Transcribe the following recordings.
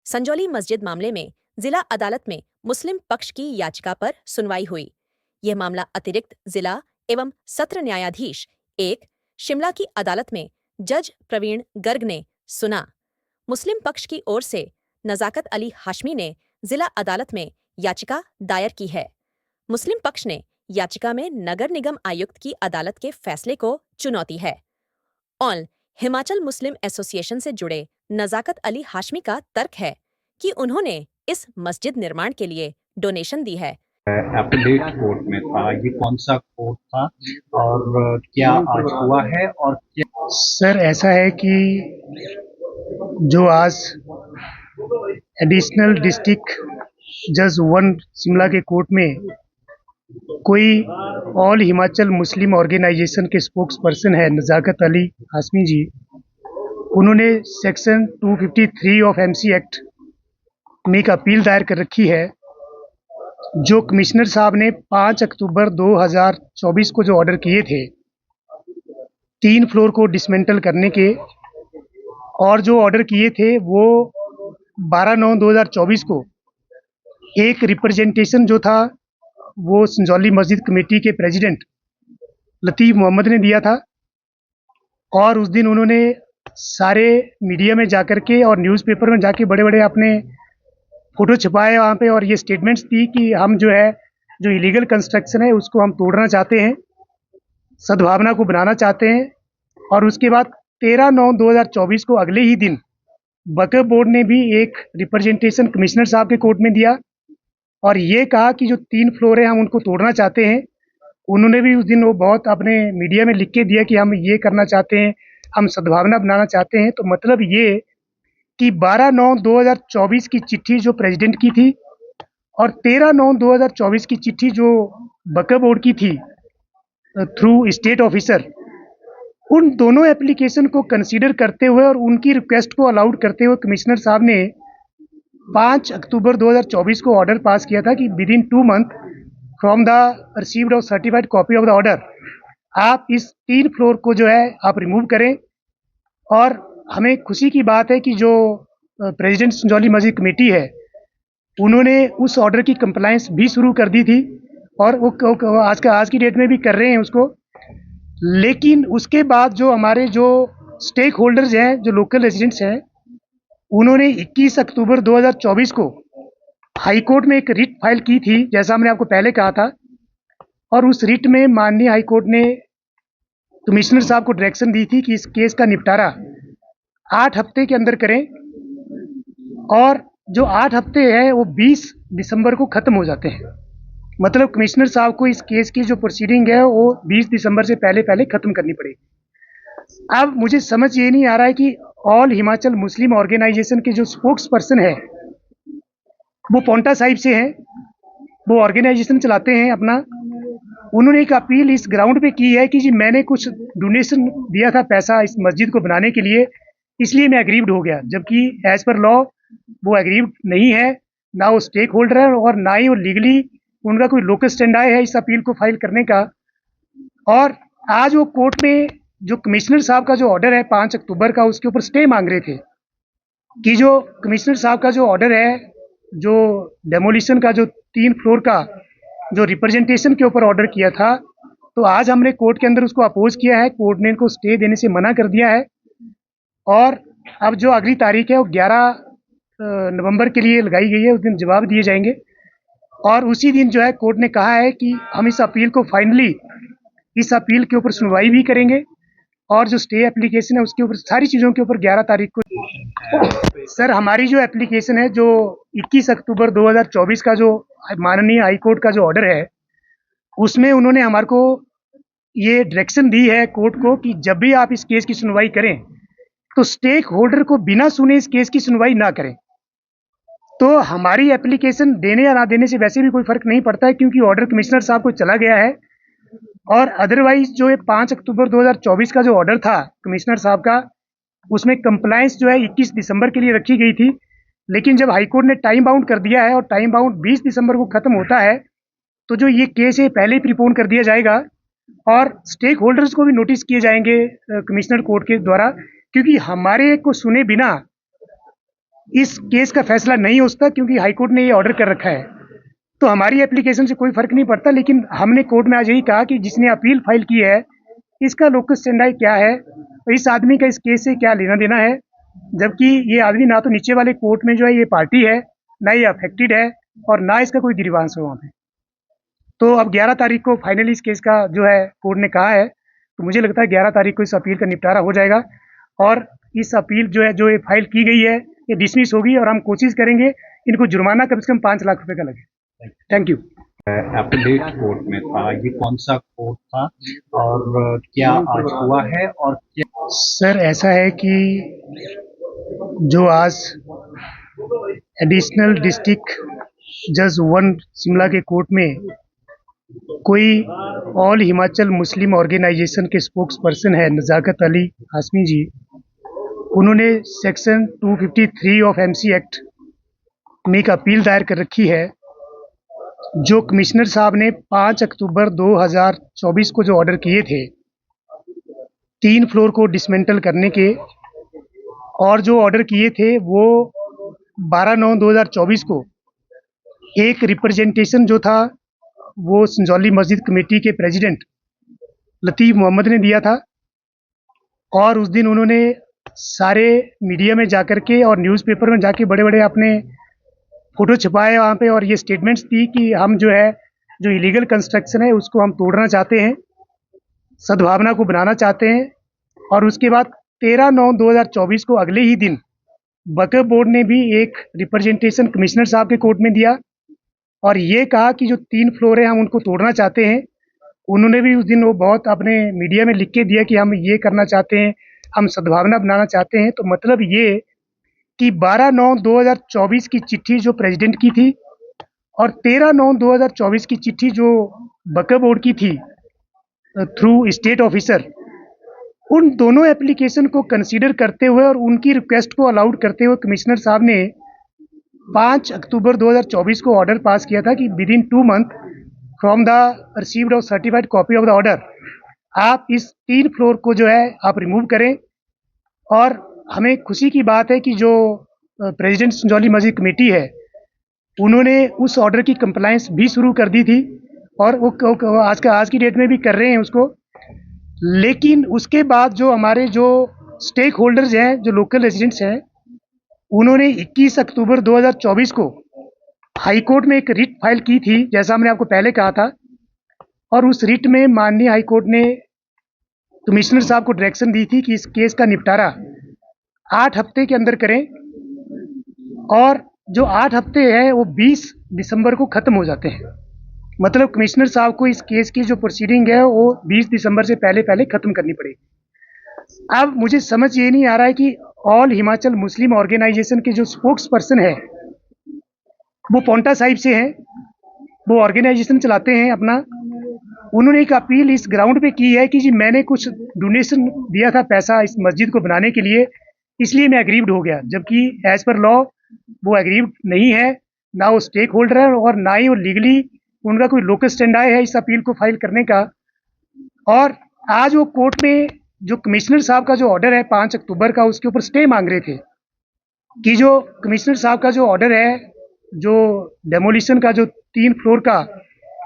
संजौली मस्जिद मामले में जिला अदालत में मुस्लिम पक्ष की याचिका पर सुनवाई हुई। यह मामला अतिरिक्त जिला एवं सत्र न्यायाधीश 1 शिमला की अदालत में जज प्रवीण गर्ग ने सुना। मुस्लिम पक्ष की ओर से नजाकत अली हाशमी ने जिला अदालत में याचिका दायर की है। मुस्लिम पक्ष ने याचिका में नगर निगम आयुक्त की अदालत के फैसले को चुनौती है। ऑल हिमाचल मुस्लिम एसोसिएशन से जुड़े नजाकत अली हाशमी का तर्क है कि उन्होंने इस मस्जिद निर्माण के लिए डोनेशन दी है। एपेलेट कोर्ट में था, ये कौन सा कोर्ट था और क्या आज हुआ है? और क्या सर ऐसा है कि जो आज एडिशनल डिस्ट्रिक्ट जज 1 शिमला के कोर्ट में कोई ऑल हिमाचल मुस्लिम ऑर्गेनाइजेशन के स्पोक्स पर्सन है नजाकत अली हाशमी जी, उन्होंने सेक्शन 253 ऑफ एमसी एक्ट में एक अपील दायर कर रखी है। जो कमिश्नर साहब ने 5 अक्टूबर 2024 को जो ऑर्डर किए थे 3 फ्लोर को डिसमेंटल करने के, और जो ऑर्डर किए थे वो 12/9/2024 को एक रिप्रेजेंटेशन जो था वो संजौली मस्जिद कमेटी के प्रेसिडेंट लतीफ़ मोहम्मद ने दिया था। और उस दिन उन्होंने सारे मीडिया में जाकर के और न्यूज़पेपर में जाके बड़े बड़े अपने फ़ोटो छपाए वहाँ पे, और ये स्टेटमेंट्स दी कि हम जो है जो इलीगल कंस्ट्रक्शन है उसको हम तोड़ना चाहते हैं, सद्भावना को बनाना चाहते हैं। और उसके बाद 13/9/2024 को अगले ही दिन वक्फ बोर्ड ने भी एक रिप्रेजेंटेशन कमिश्नर साहब के कोर्ट में दिया और ये कहा कि जो 3 फ्लोर है हम उनको तोड़ना चाहते हैं। उन्होंने भी उस दिन वो बहुत अपने मीडिया में लिख के दिया कि हम ये करना चाहते हैं, हम सद्भावना बनाना चाहते हैं। तो मतलब ये कि 12/9/2024 की चिट्ठी जो प्रेसिडेंट की थी और 13/9/2024 की चिट्ठी जो वक्फ बोर्ड की थी थ्रू स्टेट ऑफिसर, उन दोनों एप्लीकेशन को कंसीडर करते हुए और उनकी रिक्वेस्ट को अलाउड करते हुए कमिश्नर साहब ने 5 अक्टूबर 2024 को ऑर्डर पास किया था कि within 2 month from the received और certified copy of the order आप इस 3 फ्लोर को जो है आप रिमूव करें। और हमें खुशी की बात है कि जो प्रेसिडेंट संजौली मस्जिद कमेटी है उन्होंने उस ऑर्डर की कंप्लायंस भी शुरू कर दी थी और वो आज की डेट में भी कर रहे हैं उसको। लेकिन उसके बाद जो हमारे जो स्टेक होल्डर्स हैं, जो लोकल रेजिडेंट्स हैं, उन्होंने 21 अक्टूबर 2024 को हाई कोर्ट में एक रिट फाइल की थी, जैसा हमने आपको पहले कहा था। और उस रिट में माननीय हाई कोर्ट ने कमिश्नर साहब को डायरेक्शन दी थी कि इस केस का निपटारा 8 हफ्ते के अंदर करें, और जो 8 हफ्ते हैं वो 20 दिसंबर को ख़त्म हो जाते हैं। मतलब कमिश्नर साहब को इस केस की जो प्रोसीडिंग है वो 20 दिसंबर से पहले पहले ख़त्म करनी पड़ेगी। अब मुझे समझ ये नहीं आ रहा है कि ऑल हिमाचल मुस्लिम ऑर्गेनाइजेशन के जो स्पोक्स पर्सन है वो पौंटा साहिब से हैं, वो ऑर्गेनाइजेशन चलाते हैं अपना। उन्होंने एक अपील इस ग्राउंड पे की है कि जी मैंने कुछ डोनेशन दिया था पैसा इस मस्जिद को बनाने के लिए, इसलिए मैं एग्रीव्ड हो गया, जबकि एज पर लॉ वो एग्रीव्ड नहीं है, ना वो स्टेक होल्डर है और ना ही वो लीगली उनका कोई लोकस स्टैंडाई है इस अपील को फाइल करने का। और आज वो कोर्ट में जो कमिश्नर साहब का जो ऑर्डर है 5 अक्टूबर का, उसके ऊपर स्टे मांग रहे थे कि जो कमिश्नर साहब का जो ऑर्डर है, जो डेमोलिशन का जो 3 फ्लोर का जो रिप्रेजेंटेशन के ऊपर ऑर्डर किया था, तो आज हमने कोर्ट के अंदर उसको अपोज किया है। कोर्ट ने इनको स्टे देने से मना कर दिया है और अब जो अगली तारीख है वो 11 नवंबर के लिए लगाई गई है, उस दिन जवाब दिए जाएंगे। और उसी दिन जो है कोर्ट ने कहा है कि हम इस अपील को फाइनली इस अपील के ऊपर सुनवाई भी करेंगे और जो स्टे एप्लीकेशन है उसके ऊपर सारी चीज़ों के ऊपर 11 तारीख को। सर हमारी जो एप्लीकेशन है जो 21 अक्टूबर 2024 का जो माननीय हाई कोर्ट का जो ऑर्डर है उसमें उन्होंने हमारे को ये डायरेक्शन दी है कोर्ट को कि जब भी आप इस केस की सुनवाई करें तो स्टेक होल्डर को बिना सुने इस केस की सुनवाई ना करें। तो हमारी एप्लीकेशन देने या ना देने से वैसे भी कोई फ़र्क नहीं पड़ता है, क्योंकि ऑर्डर कमिश्नर साहब को चला गया है। और अदरवाइज जो 5 अक्टूबर 2024 का जो ऑर्डर था कमिश्नर साहब का, उसमें कंप्लायंस जो है 21 दिसंबर के लिए रखी गई थी, लेकिन जब हाईकोर्ट ने टाइम बाउंड कर दिया है और टाइम बाउंड 20 दिसंबर को ख़त्म होता है, तो जो ये केस है पहले ही प्रीपोन कर दिया जाएगा और स्टेक होल्डर्स को भी नोटिस किए जाएंगे कमिश्नर कोर्ट के द्वारा, क्योंकि हमारे को सुने बिना इस केस का फैसला नहीं हो सकता क्योंकि हाई कोर्ट ने ये ऑर्डर कर रखा है। तो हमारी एप्लीकेशन से कोई फर्क नहीं पड़ता, लेकिन हमने कोर्ट में आज यही कहा कि जिसने अपील फाइल की है इसका लोकस स्टैंडाई क्या है, तो इस आदमी का इस केस से क्या लेना देना है, जबकि ये आदमी ना तो नीचे वाले कोर्ट में जो है ये पार्टी है, ना ये अफेक्टेड है और ना इसका कोई गिरीवांश है वहाँ पे। तो अब 11 तारीख को फाइनली इस केस का जो है कोर्ट ने कहा है, तो मुझे लगता है 11 तारीख को इस अपील का निपटारा हो जाएगा और इस अपील जो है जो ये फाइल की गई है ये डिसमिस होगी और हम कोशिश करेंगे इनको जुर्माना कम से कम 5 लाख रुपए का लगे। Thank you. एपेलेट कोर्ट में था, ये कौन सा कोर्ट था और क्या आज हुआ है और क्या? सर ऐसा है कि जो आज एडिशनल डिस्ट्रिक्ट जज 1 शिमला के कोर्ट में कोई ऑल हिमाचल मुस्लिम ऑर्गेनाइजेशन के स्पोक्स पर्सन है नज़ाकत अली हाशमी जी, उन्होंने सेक्शन 253 ऑफ एमसी एक्ट में एक अपील दायर कर रखी है, जो कमिश्नर साहब ने 5 अक्टूबर 2024 को जो ऑर्डर किए थे 3 फ्लोर को डिसमेंटल करने के, और जो ऑर्डर किए थे वो 12/9/2024 को एक रिप्रेजेंटेशन जो था वो संजौली मस्जिद कमेटी के प्रेसिडेंट लतीफ़ मोहम्मद ने दिया था। और उस दिन उन्होंने सारे मीडिया में जाकर के और न्यूज़पेपर में जाके बड़े बड़े अपने फ़ोटो छपाए वहाँ पे और ये स्टेटमेंट्स दी कि हम जो है जो इलीगल कंस्ट्रक्शन है उसको हम तोड़ना चाहते हैं, सद्भावना को बनाना चाहते हैं। और उसके बाद 13/9/2024 को अगले ही दिन वक्फ बोर्ड ने भी एक रिप्रेजेंटेशन कमिश्नर साहब के कोर्ट में दिया और ये कहा कि जो 3 फ्लोर है हम उनको तोड़ना चाहते हैं। उन्होंने भी उस दिन वो बहुत अपने मीडिया में लिख के दिया कि हम ये करना चाहते हैं, हम सद्भावना बनाना चाहते हैं। तो मतलब ये कि 12/9/2024 की चिट्ठी जो प्रेसिडेंट की थी और 13/9/2024 की चिट्ठी जो वक्फ बोर्ड की थी थ्रू स्टेट ऑफिसर, उन दोनों एप्लीकेशन को कंसीडर करते हुए और उनकी रिक्वेस्ट को अलाउड करते हुए कमिश्नर साहब ने 5 अक्टूबर 2024 को ऑर्डर पास किया था कि within 2 month from the received और certified copy of the order आप इस 3 फ्लोर को जो है आप रिमूव करें। और हमें खुशी की बात है कि जो प्रेसिडेंट संजौली मस्जिद कमेटी है उन्होंने उस ऑर्डर की कंप्लायंस भी शुरू कर दी थी और वो आज की डेट में भी कर रहे हैं उसको। लेकिन उसके बाद जो हमारे जो स्टेक होल्डर्स हैं, जो लोकल रेजिडेंट्स हैं, उन्होंने 21 अक्टूबर 2024 को हाई कोर्ट में एक रिट फाइल की थी, जैसा हमने आपको पहले कहा था। और उस रिट में माननीय हाई कोर्ट ने कमिश्नर साहब को डायरेक्शन दी थी कि इस केस का निपटारा 8 हफ्ते के अंदर करें और जो 8 हफ्ते हैं वो 20 दिसंबर को ख़त्म हो जाते हैं। मतलब कमिश्नर साहब को इस केस की जो प्रोसीडिंग है वो 20 दिसंबर से पहले पहले ख़त्म करनी पड़ेगी। अब मुझे समझ ये नहीं आ रहा है कि ऑल हिमाचल मुस्लिम ऑर्गेनाइजेशन के जो स्पोक्स पर्सन है वो पौंटा साहिब से हैं, वो ऑर्गेनाइजेशन चलाते हैं अपना। उन्होंने एक अपील इस ग्राउंड पे की है कि जी मैंने कुछ डोनेशन दिया था पैसा इस मस्जिद को बनाने के लिए, इसलिए मैं एग्रीव्ड हो गया, जबकि एज पर लॉ वो एग्रीव्ड नहीं है, ना वो स्टेक होल्डर है और ना ही वो लीगली उनका कोई लोकस स्टैंडाई है इस अपील को फाइल करने का। और आज वो कोर्ट में जो कमिश्नर साहब का जो ऑर्डर है 5 अक्टूबर का, उसके ऊपर स्टे मांग रहे थे कि जो कमिश्नर साहब का जो ऑर्डर है, जो डेमोलिशन का जो 3 फ्लोर का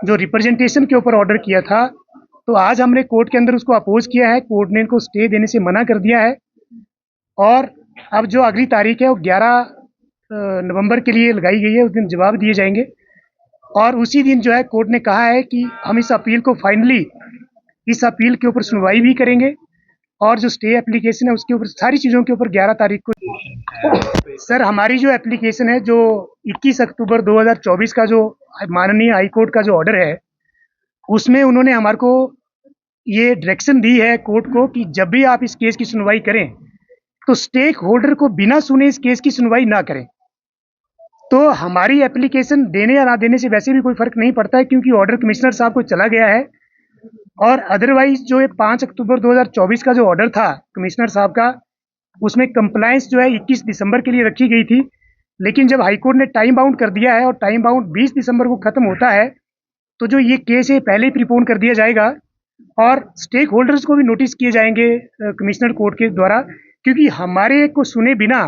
जो रिप्रेजेंटेशन के ऊपर ऑर्डर किया था, तो आज हमने कोर्ट के अंदर उसको अपोज किया है। कोर्ट ने इनको स्टे देने से मना कर दिया है और अब जो अगली तारीख है वो 11 नवंबर के लिए लगाई गई है, उस दिन जवाब दिए जाएंगे। और उसी दिन जो है कोर्ट ने कहा है कि हम इस अपील को फाइनली इस अपील के ऊपर सुनवाई भी करेंगे और जो स्टे एप्लीकेशन है उसके ऊपर सारी चीज़ों के ऊपर 11 तारीख को। सर हमारी जो एप्लीकेशन है जो 21 अक्टूबर 2024 का जो माननीय हाई कोर्ट का जो ऑर्डर है, उसमें उन्होंने हमारे को ये डायरेक्शन दी है कोर्ट को कि जब भी आप इस केस की सुनवाई करें तो स्टेक होल्डर को बिना सुने इस केस की सुनवाई ना करें। तो हमारी एप्लीकेशन देने या ना देने से वैसे भी कोई फ़र्क नहीं पड़ता है, क्योंकि ऑर्डर कमिश्नर साहब को चला गया है। और अदरवाइज जो 5 अक्टूबर 2024 का जो ऑर्डर था कमिश्नर साहब का, उसमें कंप्लायंस जो है 21 दिसंबर के लिए रखी गई थी, लेकिन जब हाई कोर्ट ने टाइम बाउंड कर दिया है और टाइम बाउंड 20 दिसंबर को ख़त्म होता है, तो जो ये केस है पहले ही प्रीपोन कर दिया जाएगा और स्टेक होल्डर्स को भी नोटिस किए जाएंगे कमिश्नर कोर्ट के द्वारा, क्योंकि हमारे को सुने बिना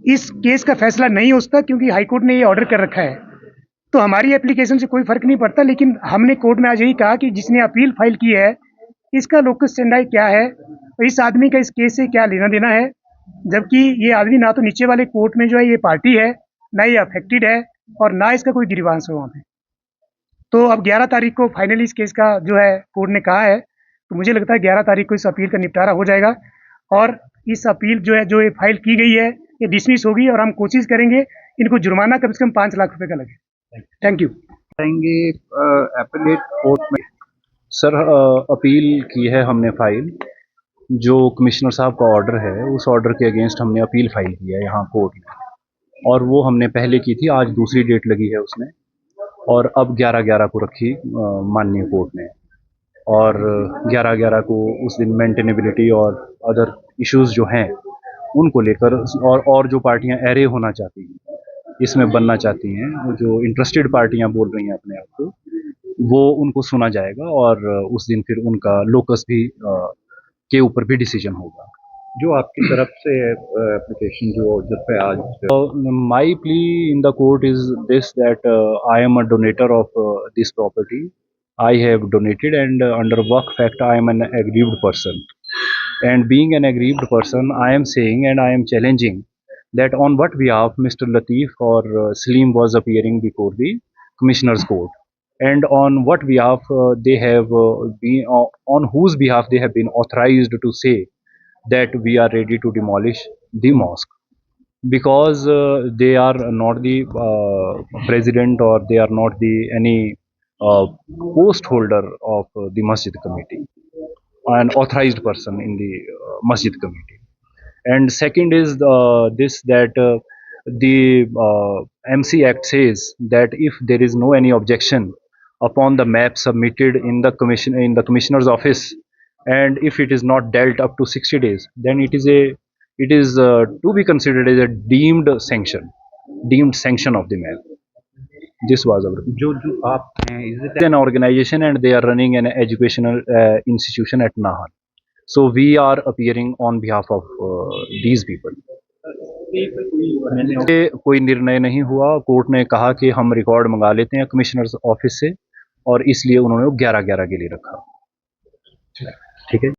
इस केस का फैसला नहीं हो सकता क्योंकि हाई कोर्ट ने ये ऑर्डर कर रखा है। तो हमारी एप्लीकेशन से कोई फर्क नहीं पड़ता, लेकिन हमने कोर्ट में आज यही कहा कि जिसने अपील फाइल की है इसका लोकस स्टैंडाई क्या है, और इस आदमी का इस केस से क्या लेना देना है, जबकि ये आदमी ना तो नीचे वाले कोर्ट में जो है ये पार्टी है, ना ये अफेक्टेड है, और ना इसका कोई गिरीवांश है वहाँ पे। तो अब 11 तारीख को फाइनली इस केस का जो है कोर्ट ने कहा है, तो मुझे लगता है 11 तारीख को इस अपील का निपटारा हो जाएगा और इस अपील जो ये फाइल की गई है ये डिसमिस होगी, और हम कोशिश करेंगे इनको जुर्माना कम से कम 5 लाख रुपए का लगे। Thank you. जाएंगे एपेलेट कोर्ट में। सर अपील की है हमने फाइल, जो कमिश्नर साहब का ऑर्डर है उस ऑर्डर के अगेंस्ट हमने अपील फाइल की है यहाँ कोर्ट में, और वो हमने पहले की थी, आज दूसरी डेट लगी है उसमें, और अब 11/11 को रखी माननीय कोर्ट ने, और 11/11 को उस दिन मेंटेनेबिलिटी और अदर इश्यूज जो हैं उनको लेकर और जो पार्टियां एरे होना चाहती हैं, इसमें बनना चाहती हैं, वो जो इंटरेस्टेड पार्टियां बोल रही हैं अपने आप को, वो उनको सुना जाएगा और उस दिन फिर उनका लोकस भी के ऊपर भी डिसीजन होगा। जो आपकी तरफ से एप्लीकेशन जो जिस पे आज My plea in the court is this, that I am a donator of this property. I have donated, and under Waqf Act I am an aggrieved person. And being an aggrieved person, I am saying and I am challenging that on what behalf Mr. Latif or Salim was appearing before the Commissioner's Court, and on what behalf they have been, on whose behalf they have been authorized to say that we are ready to demolish the mosque, because they are not the president, or they are not the any post holder of the masjid committee, an authorized person in the masjid committee. And second is this, that the MC Act says that if there is no any objection upon the map submitted in the commissioner's office, and if it is not dealt up to 60 days, then it is to be considered as a deemed sanction of the map. This was our जो आप हैं, is it an organization, and they are running an educational institution at Nahan. So we are appearing on behalf of these people. ये कोई निर्णय नहीं हुआ, court ने कहा कि हम रिकॉर्ड मंगा लेते हैं कमिश्नर्स ऑफिस से, और इसलिए उन्होंने 11/11 के लिए रखा। ठीक है।